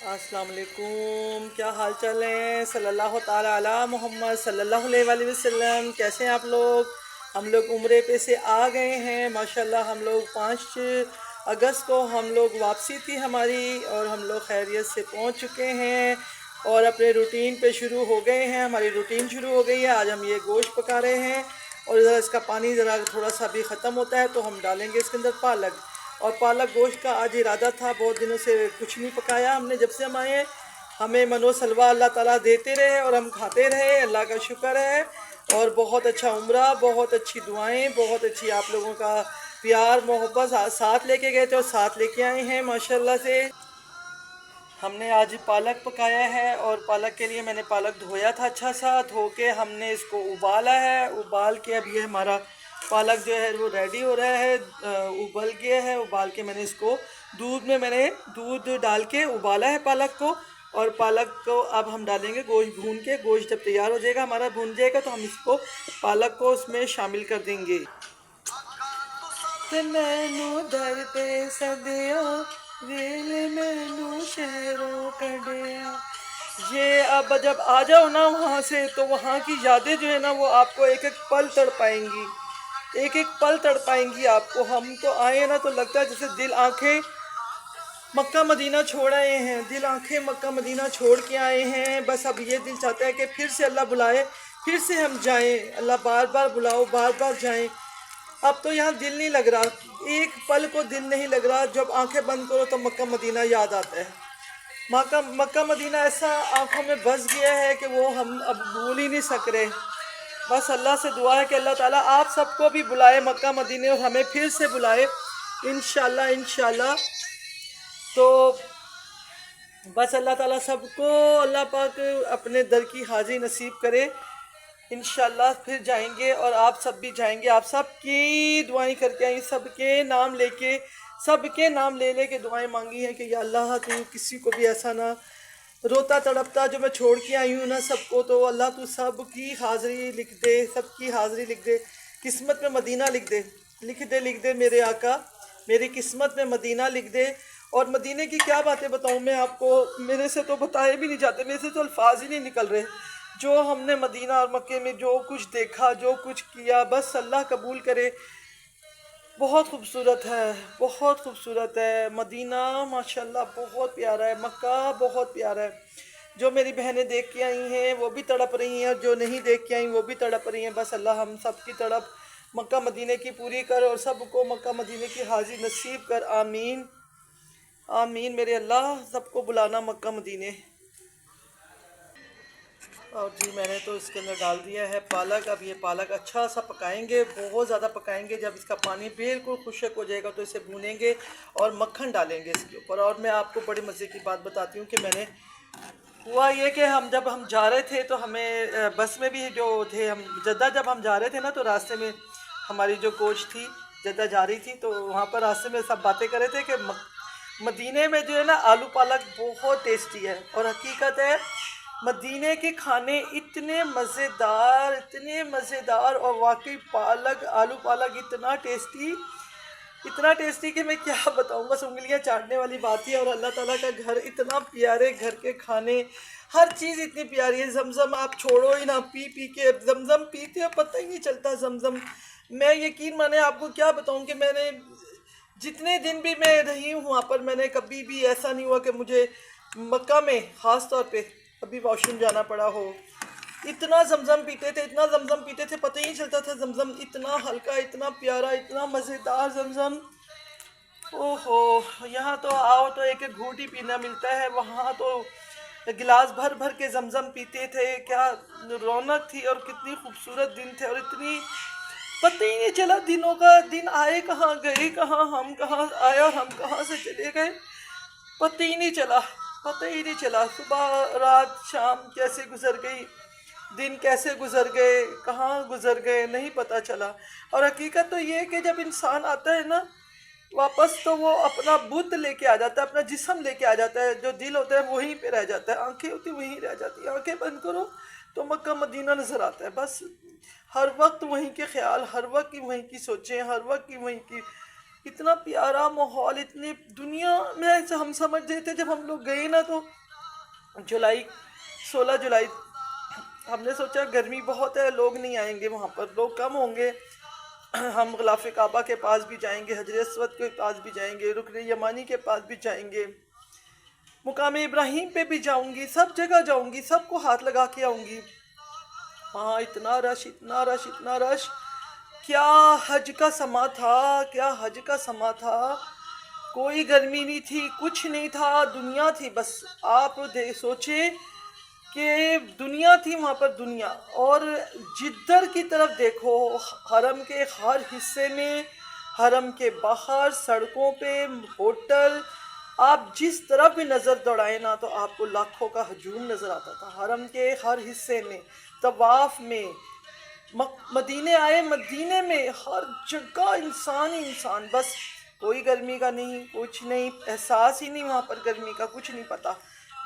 السلام علیکم، کیا حال چال ہیں؟ صلی اللہ تعالیٰ علی محمد صلی اللہ علیہ وآلہ وسلم۔ کیسے ہیں آپ لوگ؟ ہم لوگ عمرے پہ سے آ گئے ہیں ماشاءاللہ۔ ہم لوگ 5 اگست کو ہم لوگ واپسی تھی ہماری، اور ہم لوگ خیریت سے پہنچ چکے ہیں اور اپنے روٹین پہ شروع ہو گئے ہیں۔ ہماری روٹین شروع ہو گئی ہے۔ آج ہم یہ گوشت پکا رہے ہیں، اور ذرا اس کا پانی ذرا تھوڑا سا بھی ختم ہوتا ہے تو ہم ڈالیں گے اس کے اندر پالک۔ اور پالک گوشت کا آج ارادہ تھا، بہت دنوں سے کچھ نہیں پکایا ہم نے جب سے ہم آئے ہیں۔ ہمیں من و سلوہ اللہ تعالیٰ دیتے رہے اور ہم کھاتے رہے، اللہ کا شکر ہے۔ اور بہت اچھا عمرہ، بہت اچھی دعائیں، بہت اچھی آپ لوگوں کا پیار محبت ساتھ لے کے گئے تھے اور ساتھ لے کے آئے ہیں ماشاءاللہ سے۔ ہم نے آج پالک پکایا ہے، اور پالک کے لیے میں نے پالک دھویا تھا اچھا سا، دھو کے ہم نے اس کو ابالا ہے۔ ابال کے اب یہ ہمارا پالک جو ہے وہ ریڈی ہو رہا ہے، ابل گیا ہے۔ ابال کے میں نے اس کو میں نے دودھ ڈال کے ابالا ہے پالک کو، اور پالک کو اب ہم ڈالیں گے گوشت بھون کے۔ گوشت جب تیار ہو جائے گا ہمارا، بھون جائے گا، تو ہم اس کو پالک کو اس میں شامل کر دیں گے۔ مینو دردے صدیوں ویل مینو شہروں کڈیا۔ یہ اب جب آ جاؤ نا وہاں سے، تو وہاں کی یادیں جو ہے نا وہ آپ کو ایک ایک پل تڑپائیں گی، ایک ایک پل تڑپائیں گی آپ کو۔ ہم تو آئے نا تو لگتا ہے جیسے دل آنکھیں مکہ مدینہ چھوڑ آئے ہیں، دل آنکھیں مکہ مدینہ چھوڑ کے آئے ہیں۔ بس اب یہ دل چاہتا ہے کہ پھر سے اللہ بلائے، پھر سے ہم جائیں، اللہ بار بار بلاؤ، بار بار جائیں۔ اب تو یہاں دل نہیں لگ رہا، ایک پل کو دل نہیں لگ رہا۔ جب آنکھیں بند کرو تو مکہ مدینہ یاد آتا ہے۔ مکہ مدینہ ایسا آنکھوں میں بس گیا ہے کہ وہ ہم اب بھول ہی نہیں سک رہے۔ بس اللہ سے دعا ہے کہ اللہ تعالیٰ آپ سب کو بھی بلائے مکہ مدینے، اور ہمیں پھر سے بلائے انشاءاللہ انشاءاللہ۔ تو بس اللہ تعالیٰ سب کو، اللہ پاک اپنے در کی حاضری نصیب کرے انشاءاللہ۔ پھر جائیں گے اور آپ سب بھی جائیں گے، آپ سب کی دعائیں کر کے آئیں، سب کے نام لے کے، سب کے نام لے لے کے دعائیں مانگی ہیں کہ یا اللہ تو کسی کو بھی ایسا نہ روتا تڑپتا جو میں چھوڑ کے آئی ہوں نا سب کو، تو اللہ تو سب کی حاضری لکھ دے، سب کی حاضری لکھ دے، قسمت میں مدینہ لکھ دے، لکھ دے میرے آقا، میری قسمت میں مدینہ لکھ دے۔ اور مدینے کی کیا باتیں بتاؤں میں آپ کو، میرے سے تو بتائے بھی نہیں جاتے، میرے سے تو الفاظ ہی نہیں نکل رہے۔ جو ہم نے مدینہ اور مکے میں جو کچھ دیکھا، جو کچھ کیا، بس اللہ قبول کرے۔ بہت خوبصورت ہے، بہت خوبصورت ہے مدینہ ماشاءاللہ، بہت پیارا ہے۔ مکہ بہت پیارا ہے۔ جو میری بہنیں دیکھ کے آئی ہیں وہ بھی تڑپ رہی ہیں، اور جو نہیں دیکھ کے آئیں وہ بھی تڑپ رہی ہیں۔ بس اللہ ہم سب کی تڑپ مکہ مدینے کی پوری کر، اور سب کو مکہ مدینے کی حاضری نصیب کر، آمین آمین میرے اللہ۔ سب کو بلانا مکہ مدینے۔ اور جی میں نے تو اس کے اندر ڈال دیا ہے پالک۔ اب یہ پالک اچھا سا پکائیں گے، بہت زیادہ پکائیں گے۔ جب اس کا پانی بالکل خشک ہو جائے گا تو اسے بھونیں گے اور مکھن ڈالیں گے اس کے اوپر۔ اور میں آپ کو بڑے مزے کی بات بتاتی ہوں کہ میں نے ہوا یہ کہ جب ہم جا رہے تھے تو ہمیں بس میں بھی جو تھے، ہم جدہ جب ہم جا رہے تھے نا، تو راستے میں ہماری جو کوچ تھی جدہ جا رہی تھی، تو وہاں پر راستے میں سب باتیں کر رہے تھے کہ مدینے میں جو ہے نا آلو پالک بہت ٹیسٹی ہے۔ اور حقیقت ہے مدینے کے کھانے اتنے مزیدار، اتنے مزیدار، اور واقعی آلو پالک اتنا ٹیسٹی کہ میں کیا بتاؤں، بس انگلیاں چاٹنے والی بات ہی ہے۔ اور اللہ تعالیٰ کا گھر اتنا پیارے، گھر کے کھانے ہر چیز اتنی پیاری ہے۔ زمزم آپ چھوڑو ہی نہ، پی پی کے زمزم پیتے ہیں، پتہ ہی نہیں چلتا زمزم۔ میں یقین مانے آپ کو کیا بتاؤں کہ میں نے جتنے دن بھی میں رہی ہوں وہاں پر، میں نے کبھی بھی ایسا نہیں ہوا کہ مجھے مکہ میں خاص طور پہ کبھی واش روم جانا پڑا ہو۔ اتنا زمزم پیتے تھے، اتنا زمزم پیتے تھے، پتہ ہی نہیں چلتا تھا زمزم اتنا ہلکا، اتنا پیارا، اتنا مزیدار زمزم۔ اوہ ہو، یہاں تو آؤ تو ایک ایک گھونٹ ہی پینا ملتا ہے، وہاں تو گلاس بھر بھر کے زمزم پیتے تھے۔ کیا رونق تھی، اور کتنی خوبصورت دن تھے، اور اتنی پتہ ہی نہیں چلا دنوں کا، دن آئے کہاں گئے کہاں، ہم کہاں آئے اور ہم کہاں سے چلے گئے، پتہ ہی نہیں چلا، پتہ ہی نہیں چلا۔ صبح رات شام کیسے گزر گئی، دن کیسے گزر گئے، کہاں گزر گئے، نہیں پتہ چلا۔ اور حقیقت تو یہ ہے کہ جب انسان آتا ہے نا واپس، تو وہ اپنا بت لے کے آ جاتا ہے، اپنا جسم لے کے آ جاتا ہے، جو دل ہوتا ہے وہیں پہ رہ جاتا ہے، آنکھیں ہوتی وہیں رہ جاتی ہیں۔ آنکھیں بند کرو تو مکہ مدینہ نظر آتا ہے، بس ہر وقت وہیں کے خیال، ہر وقت کی وہیں کی سوچیں، ہر وقت کی وہیں کی اتنا پیارا ماحول، اتنی دنیا میں ہم سمجھ رہے تھے جب ہم لوگ گئے نا تو جولائی 16 جولائی، ہم نے سوچا گرمی بہت ہے، لوگ نہیں آئیں گے وہاں پر، لوگ کم ہوں گے، ہم غلاف کعبہ کے پاس بھی جائیں گے، حجر اسود کے پاس بھی جائیں گے، رکن یمانی کے پاس بھی جائیں گے، مقام ابراہیم پہ بھی جاؤں گی، سب جگہ جاؤں گی، سب کو ہاتھ لگا کے آؤں گی۔ ہاں اتنا رش، اتنا رش، اتنا رش، کیا حج کا سما تھا، کیا حج کا سما تھا، کوئی گرمی نہیں تھی، کچھ نہیں تھا، دنیا تھی بس۔ آپ سوچیں کہ دنیا تھی وہاں پر، دنیا، اور جدھر کی طرف دیکھو حرم کے ہر حصے میں، حرم کے باہر، سڑکوں پہ، ہوٹل، آپ جس طرف بھی نظر دوڑائیں نا تو آپ کو لاکھوں کا ہجوم نظر آتا تھا، حرم کے ہر حصے میں، طواف میں، مدینے آئے، مدینے میں ہر جگہ انسان ہی انسان، بس کوئی گرمی کا نہیں، کچھ نہیں، احساس ہی نہیں وہاں پر گرمی کا، کچھ نہیں پتا،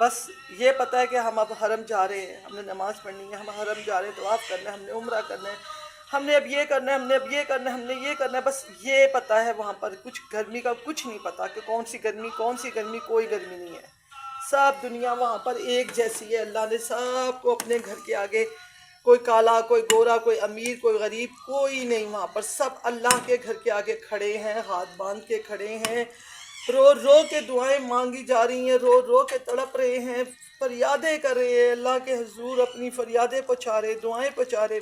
بس یہ پتا ہے کہ ہم اب حرم جا رہے ہیں، ہم نے نماز پڑھنی ہے، ہم حرم جا رہے ہیں، طواف کرنا ہے، ہم نے عمرہ کرنا ہے، ہم نے اب یہ کرنا ہے، ہم نے اب یہ کرنا ہے، ہم نے یہ کرنا ہے، بس یہ پتا ہے وہاں پر، کچھ گرمی کا کچھ نہیں پتا کہ کون سی گرمی، کون سی گرمی، کوئی گرمی نہیں ہے، سب دنیا وہاں پر ایک جیسی ہے، اللہ نے سب کو اپنے گھر کے آگے، کوئی کالا، کوئی گورا، کوئی امیر، کوئی غریب، کوئی نہیں وہاں پر، سب اللہ کے گھر کے آگے کھڑے ہیں، ہاتھ باندھ کے کھڑے ہیں، رو رو کے دعائیں مانگی جا رہی ہیں، رو رو کے تڑپ رہے ہیں، فریادیں کر رہے ہیں، اللہ کے حضور اپنی فریادیں پہنچا رہے، دعائیں پہنچا رہے،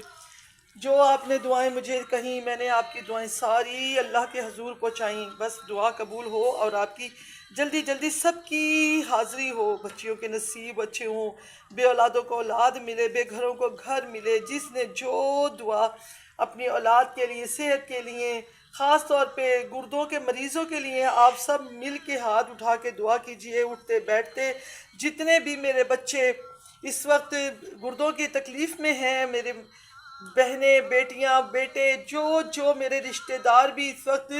جو آپ نے دعائیں مجھے کہیں، میں نے آپ کی دعائیں ساری اللہ کے حضور پہنچائیں، بس دعا قبول ہو اور آپ کی جلدی جلدی سب کی حاضری ہو، بچیوں کے نصیب اچھے ہوں، بے اولادوں کو اولاد ملے، بے گھروں کو گھر ملے، جس نے جو دعا اپنی اولاد کے لیے، صحت کے لیے، خاص طور پہ گردوں کے مریضوں کے لیے، آپ سب مل کے ہاتھ اٹھا کے دعا کیجئے، اٹھتے بیٹھتے، جتنے بھی میرے بچے اس وقت گردوں کی تکلیف میں ہیں، میرے بہنیں، بیٹیاں، بیٹے، جو میرے رشتہ دار بھی اس وقت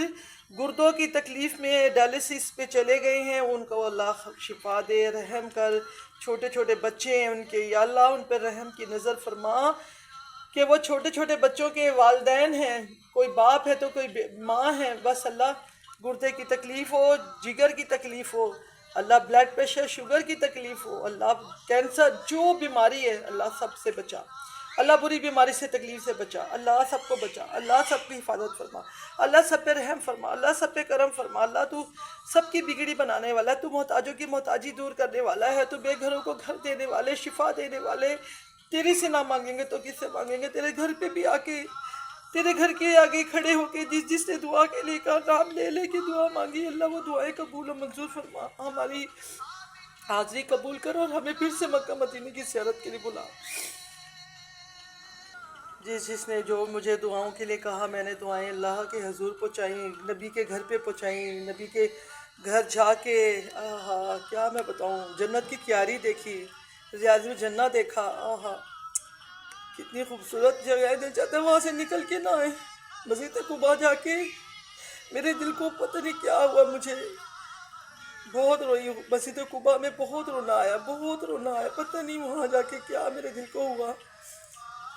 گردوں کی تکلیف میں ڈائلسس پہ چلے گئے ہیں، ان کو اللہ شفا دے، رحم کر، چھوٹے چھوٹے بچے ہیں ان کے، یا اللہ ان پر رحم کی نظر فرما، کہ وہ چھوٹے چھوٹے بچوں کے والدین ہیں، کوئی باپ ہے تو کوئی ماں ہے، بس اللہ گردے کی تکلیف ہو، جگر کی تکلیف ہو، اللہ بلڈ پریشر، شوگر کی تکلیف ہو، اللہ کینسر، جو بیماری ہے اللہ سب سے بچا، اللہ بری بیماری سے، تکلیف سے بچا، اللہ سب کو بچا، اللہ سب کی حفاظت فرما، اللہ سب پہ رحم فرما، اللہ سب پہ کرم فرما، اللہ تو سب کی بگڑی بنانے والا ہے، تو محتاجوں کی محتاجی دور کرنے والا ہے، تو بے گھروں کو گھر دینے والے، شفا دینے والے، تیری سے نہ مانگیں گے تو کس سے مانگیں گے، تیرے گھر پہ بھی آ کے، تیرے گھر کے آگے کھڑے ہو کے، جس نے دعا کے لیے کہا، نام لے لے کے دعا مانگی، اللہ وہ دعائیں قبول و منظور فرما، ہماری حاضری قبول کرو اور ہمیں پھر سے مکہ مدینے کی زیارت کے لیے بلا۔ جس نے جو مجھے دعاؤں کے لیے کہا، میں نے دعائیں اللہ کے حضور پہنچائیں، نبی کے گھر پہ پہنچائیں، نبی کے گھر جا کے آہا کیا میں بتاؤں، جنت کی کیاری دیکھی، ریاض الجنہ دیکھا، آہا کتنی خوبصورت جگہ ہے، دل چاہتا ہے وہاں سے نکل کے نہ آئے، مسجد قباء جا کے میرے دل کو پتہ نہیں کیا ہوا، مجھے بہت روئی ہوں، مسجد قباء میں بہت رونا آیا، بہت رونا آیا، پتہ نہیں وہاں جا کے کیا میرے دل کو ہوا،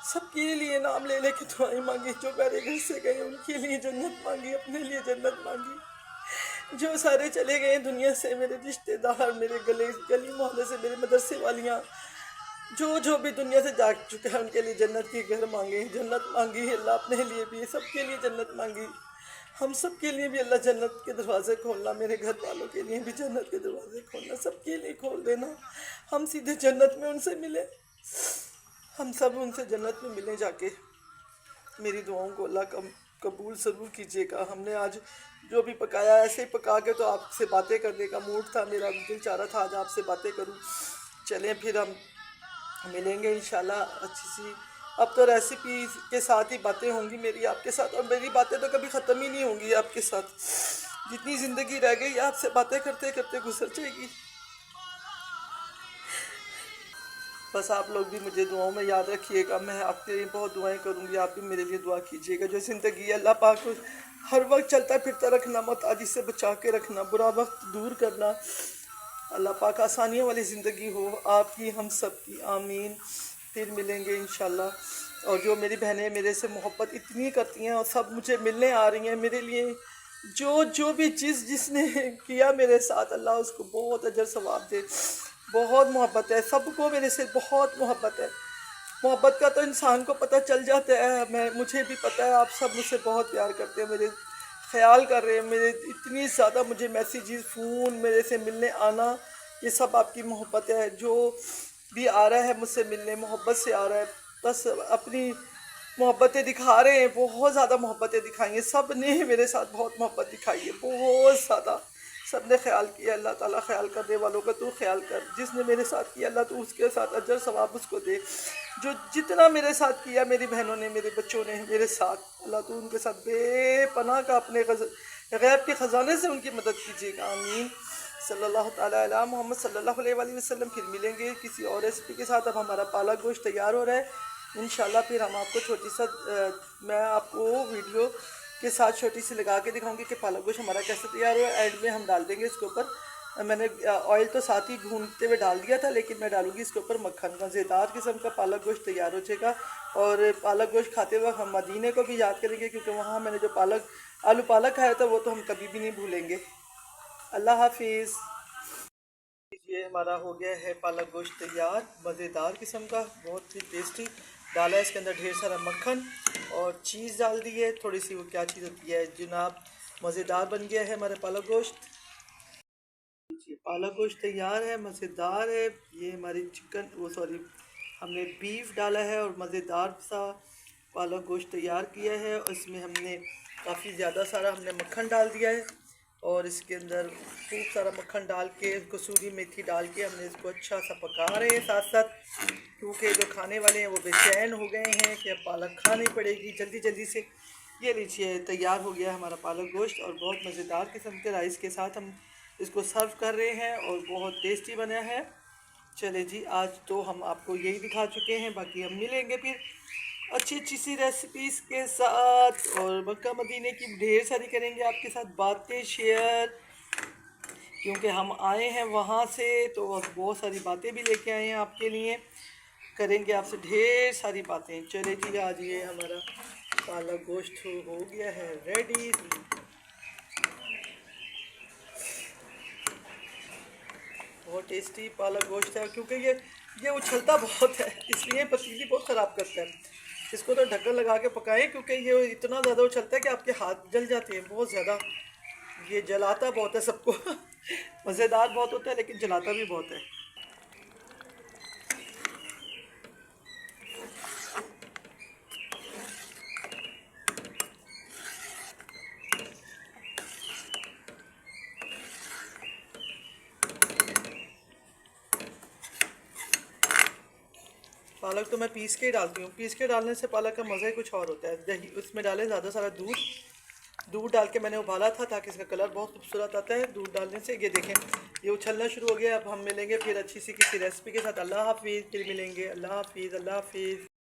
سب کے لیے نام لے لے کے دعائیں مانگی، جو میرے گھر سے گئے ان کے لیے جنت مانگی، اپنے لیے جنت مانگی، جو سارے چلے گئے دنیا سے، میرے رشتہ دار، میرے گلی محلے سے، میرے مدرسے والیاں، جو بھی دنیا سے جا چکے ہیں ان کے لیے جنت کی گھر مانگے، جنت مانگی، اللہ اپنے لیے بھی سب کے لیے جنت مانگی، ہم سب کے لیے بھی اللہ جنت کے دروازے کھولنا، میرے گھر والوں کے لیے بھی جنت کے دروازے کھولنا، سب کے لیے کھول دینا، ہم سیدھے جنت میں ان سے ملے، ہم سب ان سے جنت میں ملیں جا کے، میری دعاؤں کو اللہ قبول ضرور کیجیے گا۔ ہم نے آج جو بھی پکایا ایسے ہی پکا کے، تو آپ سے باتیں کرنے کا موڈ تھا میرا، دل چاہ رہا تھا آج آپ سے باتیں کروں، چلیں پھر ہم ملیں گے انشاءاللہ اچھی سی، اب تو ریسیپی کے ساتھ ہی باتیں ہوں گی میری آپ کے ساتھ، اور میری باتیں تو کبھی ختم ہی نہیں ہوں گی آپ کے ساتھ، جتنی زندگی رہ گئی آپ سے باتیں کرتے کرتے گزر جائے گی، بس آپ لوگ بھی مجھے دعاؤں میں یاد رکھیے گا، میں آپ کے لیے بہت دعائیں کروں گی، آپ بھی میرے لیے دعا کیجیے گا، جو زندگی ہے اللہ پاک ہر وقت چلتا پھرتا رکھنا، محتاجی سے بچا کے رکھنا، برا وقت دور کرنا، اللہ پاک آسانیوں والی زندگی ہو آپ کی، ہم سب کی، آمین، پھر ملیں گے انشاءاللہ، اور جو میری بہنیں میرے سے محبت اتنی کرتی ہیں اور سب مجھے ملنے آ رہی ہیں، میرے لیے جو بھی جس نے کیا میرے ساتھ، اللہ اس کو بہت اجر ثواب دے. بہت محبت ہے سب کو میرے سے، بہت محبت ہے. محبت کا تو انسان کو پتہ چل جاتا ہے. مجھے بھی پتہ ہے آپ سب مجھ سے بہت پیار کرتے ہیں، میرے خیال کر رہے ہیں، میرے اتنی زیادہ مجھے میسیجز، فون، میرے سے ملنے آنا، یہ سب آپ کی محبت ہے. جو بھی آ رہا ہے مجھ سے ملنے، محبت سے آ رہا ہے. بس اپنی محبتیں دکھا رہے ہیں، بہت زیادہ محبتیں دکھائی ہیں. سب نے میرے ساتھ بہت محبت دکھائی ہے، بہت زیادہ. سب نے خیال کیا. اللہ تعالیٰ خیال کرنے والوں کا تو خیال کر. جس نے میرے ساتھ کیا اللہ تو اس کے ساتھ اجر ثواب اس کو دے. جو جتنا میرے ساتھ کیا میری بہنوں نے، میرے بچوں نے میرے ساتھ، اللہ تو ان کے ساتھ بے پناہ کا اپنے غیب کے خزانے سے ان کی مدد کیجیے گا. آمین. صلی اللہ تعالیٰ علی محمد صلی اللہ علیہ وآلہ وسلم. پھر ملیں گے کسی اور ریسیپی کے ساتھ. اب ہمارا پالک گوشت تیار ہو رہا ہے انشاءاللہ. پھر ہم آپ کو چھوٹی سا میں آپ کو ویڈیو کے ساتھ چھوٹی سی لگا کے دکھاؤں گی کہ پالک گوشت ہمارا کیسے تیار ہوا. اینڈ میں ہم ڈال دیں گے اس کے اوپر. میں نے آئل تو ساتھ ہی بھونتے ہوئے ڈال دیا تھا، لیکن میں ڈالوں گی اس کے اوپر مکھن. مزیدار قسم کا پالک گوشت تیار ہو جائے گا. اور پالک گوشت کھاتے وقت ہم مدینے کو بھی یاد کریں گے، کیونکہ وہاں میں نے جو آلو پالک کھایا تھا وہ تو ہم کبھی بھی نہیں بھولیں گے. اللہ حافظ. یہ ہمارا ہو گیا ہے پالک گوشت تیار، مزیدار قسم کا، بہت ہی ٹیسٹی. ڈالا ہے اس کے اندر ڈھیر سارا مکھن اور چیز ڈال دی ہے تھوڑی سی. وہ کیا چیز ہوتی ہے جناب. مزیدار بن گیا ہے ہمارا پالک گوشت. پالک گوشت تیار ہے، مزیدار ہے. یہ ہماری ہم نے بیف ڈالا ہے اور مزیدار سا پالک گوشت تیار کیا ہے. اور اس میں ہم نے کافی زیادہ سارا ہم نے مکھن ڈال دیا ہے، اور اس کے اندر خوب سارا مکھن ڈال کے، کسوری میتھی ڈال کے ہم نے اس کو اچھا سا پکا رہے ہیں ساتھ ساتھ. کیونکہ جو کھانے والے ہیں وہ بے چین ہو گئے ہیں کہ اب پالک کھانی پڑے گی جلدی جلدی سے. یہ لیجیے تیار ہو گیا ہمارا پالک گوشت، اور بہت مزیدار قسم کے رائس کے ساتھ ہم اس کو سرو کر رہے ہیں، اور بہت ٹیسٹی بنا ہے. چلے جی، آج تو ہم آپ کو یہی دکھا چکے ہیں. باقی ہم ملیں گے پھر اچھی سی ریسیپیز کے ساتھ، اور مکہ مدینے کی ڈھیر ساری کریں گے آپ کے ساتھ باتیں شیئر. کیونکہ ہم آئے ہیں وہاں سے تو بہت ساری باتیں بھی لے کے آئے ہیں آپ کے لیے. کریں گے آپ سے ڈھیر ساری باتیں. چلے جی، آج یہ ہمارا پالک گوشت ہو گیا ہے ریڈی. بہت ٹیسٹی پالک گوشت ہے. کیونکہ یہ اچھلتا بہت ہے، اس لیے پتیلی بہت خراب کرتا ہے. اس کو تو ڈھکن لگا کے پکائیں، کیونکہ یہ اتنا زیادہ اچھلتا ہے کہ آپ کے ہاتھ جل جاتے ہیں بہت زیادہ. یہ جلاتا بہت ہے سب کو. مزیدار بہت ہوتا ہے لیکن جلاتا بھی بہت ہے. پالک تو میں پیس کے ہی ڈالتی ہوں. پیس کے ڈالنے سے پالک کا مزہ ہی کچھ اور ہوتا ہے. دہی اس میں ڈالیں زیادہ سارا دودھ ڈال کے میں نے ابالا تھا تاکہ اس کا کلر بہت خوبصورت آتا ہے دودھ ڈالنے سے. یہ دیکھیں یہ اچھلنا شروع ہو گیا. اب ہم ملیں گے پھر اچھی سی کسی ریسیپی کے ساتھ. اللہ حافظ. پھر ملیں گے. اللہ حافظ. اللہ حافظ.